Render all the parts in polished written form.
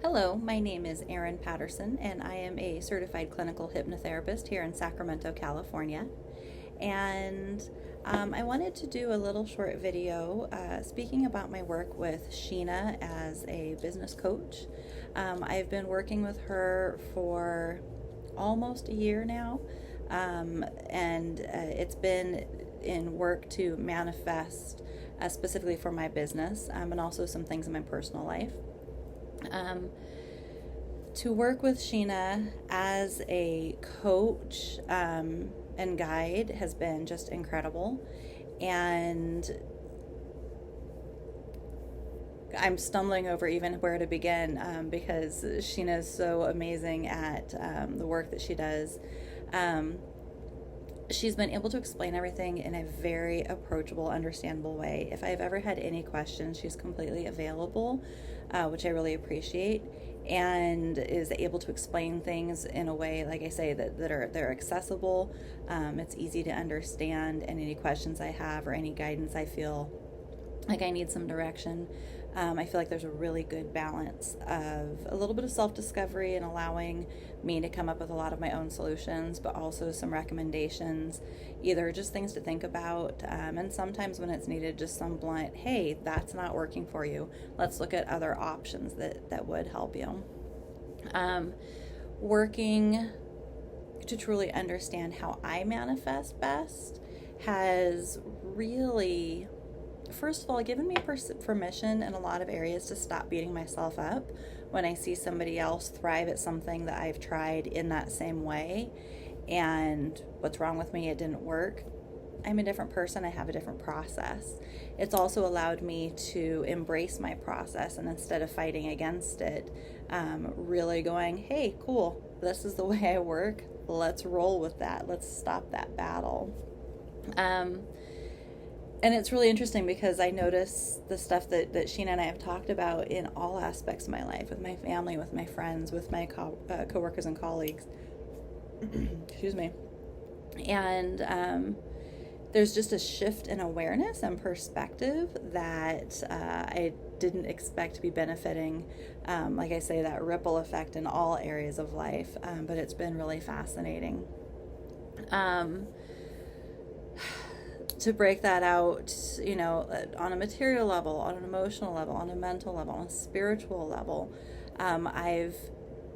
Hello, my name is Airen Patterson, and I am a certified clinical hypnotherapist here in Sacramento, California. And I wanted to do a little short video speaking about my work with Sheena as a business coach. I've been working with her for almost a year now, and it's been in work to manifest specifically for my business and also some things in my personal life. To work with Sheena as a coach and guide has been just incredible, and I'm stumbling over even where to begin because Sheena is so amazing at the work that she does. She's been able to explain everything in a very approachable, understandable way. If I've ever had any questions, she's completely available, which I really appreciate, and is able to explain things in a way, like I say, they're accessible. It's easy to understand, and any questions I have or any guidance I feel like I need some direction, I feel like there's a really good balance of a little bit of self-discovery and allowing me to come up with a lot of my own solutions, but also some recommendations, either just things to think about, and sometimes when it's needed, just some blunt, hey, that's not working for you. Let's look at other options that would help you. Working to truly understand how I manifest best has really, first of all, given me permission in a lot of areas to stop beating myself up when I see somebody else thrive at something that I've tried in that same way, and what's wrong with me, it didn't work. I'm a different person, I have a different process. It's also allowed me to embrace my process, and instead of fighting against it, really going, hey, cool, this is the way I work, let's roll with that, let's stop that battle. And it's really interesting because I notice the stuff that Sheena and I have talked about in all aspects of my life, with my family, with my friends, with my coworkers and colleagues. Excuse me. And there's just a shift in awareness and perspective that I didn't expect to be benefiting, like I say, that ripple effect in all areas of life, but it's been really fascinating. To break that out, on a material level, on an emotional level, on a mental level, on a spiritual level, I've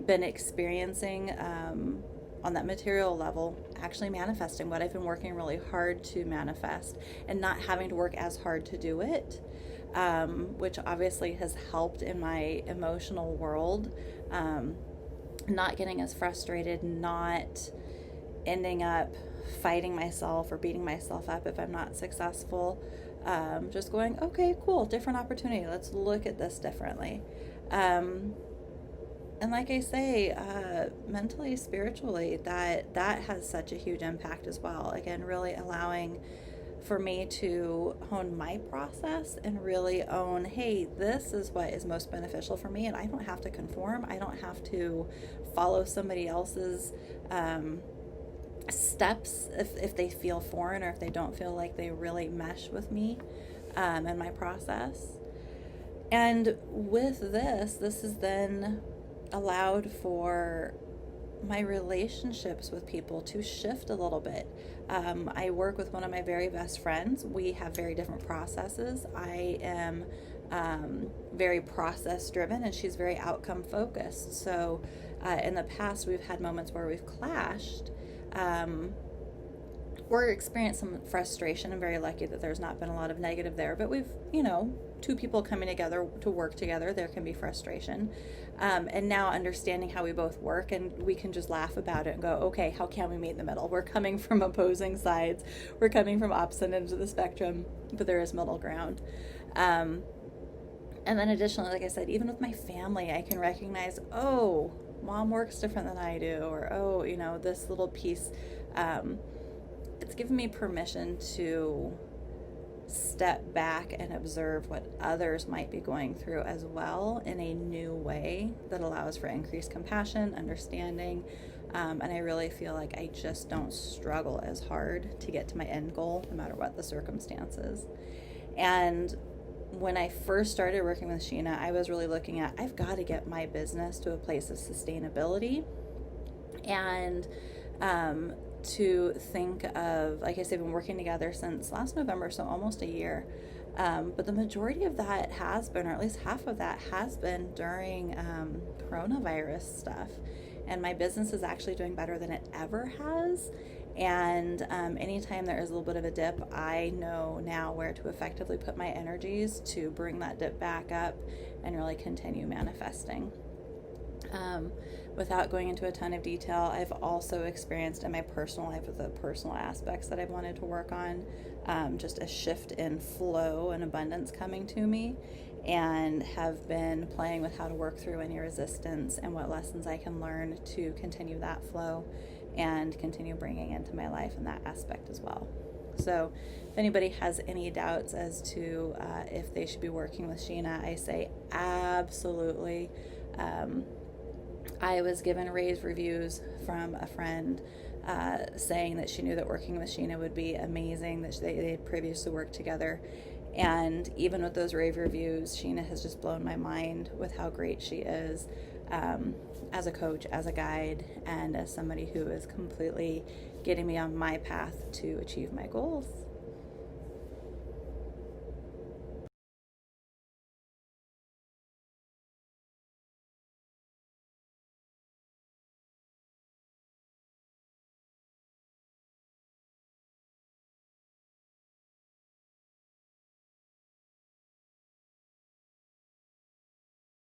been experiencing, on that material level, actually manifesting what I've been working really hard to manifest, and not having to work as hard to do it, which obviously has helped in my emotional world, not getting as frustrated, not ending up fighting myself or beating myself up if I'm not successful, just going, okay, cool, different opportunity, let's look at this differently. And like I say, mentally, spiritually, that has such a huge impact as well. Again, really allowing for me to hone my process and really own, hey, this is what is most beneficial for me, and I don't have to conform, I don't have to follow somebody else's steps if they feel foreign, or if they don't feel like they really mesh with me and my process. And with this has then allowed for my relationships with people to shift a little bit. I work with one of my very best friends. We have very different processes. I am very process driven, and she's very outcome focused. So in the past, we've had moments where we've clashed, or experienced some frustration. I'm very lucky that there's not been a lot of negative there, but we've, two people coming together to work together, there can be frustration. And now understanding how we both work, and we can just laugh about it and go, okay, how can we meet in the middle? We're coming from opposing sides. We're coming from opposite ends of the spectrum, but there is middle ground. And then additionally, like I said, even with my family, I can recognize, oh, mom works different than I do, or, oh, this little piece, it's given me permission to step back and observe what others might be going through as well in a new way that allows for increased compassion, understanding, and I really feel like I just don't struggle as hard to get to my end goal, no matter what the circumstances. And when I first started working with Sheena, I was really looking at, I've got to get my business to a place of sustainability, and to think of, like I said, we've been working together since last November, so almost a year. But the majority of that has been, or at least half of that has been during coronavirus stuff. And my business is actually doing better than it ever has. And anytime there is a little bit of a dip, I know now where to effectively put my energies to bring that dip back up and really continue manifesting. Without going into a ton of detail, I've also experienced in my personal life, with the personal aspects that I've wanted to work on, just a shift in flow and abundance coming to me, and have been playing with how to work through any resistance and what lessons I can learn to continue that flow and continue bringing into my life in that aspect as well. So if anybody has any doubts as to if they should be working with Sheena, I say absolutely. I was given rave reviews from a friend saying that she knew that working with Sheena would be amazing, that they had previously worked together. And even with those rave reviews, Sheena has just blown my mind with how great she is as a coach, as a guide, and as somebody who is completely getting me on my path to achieve my goals.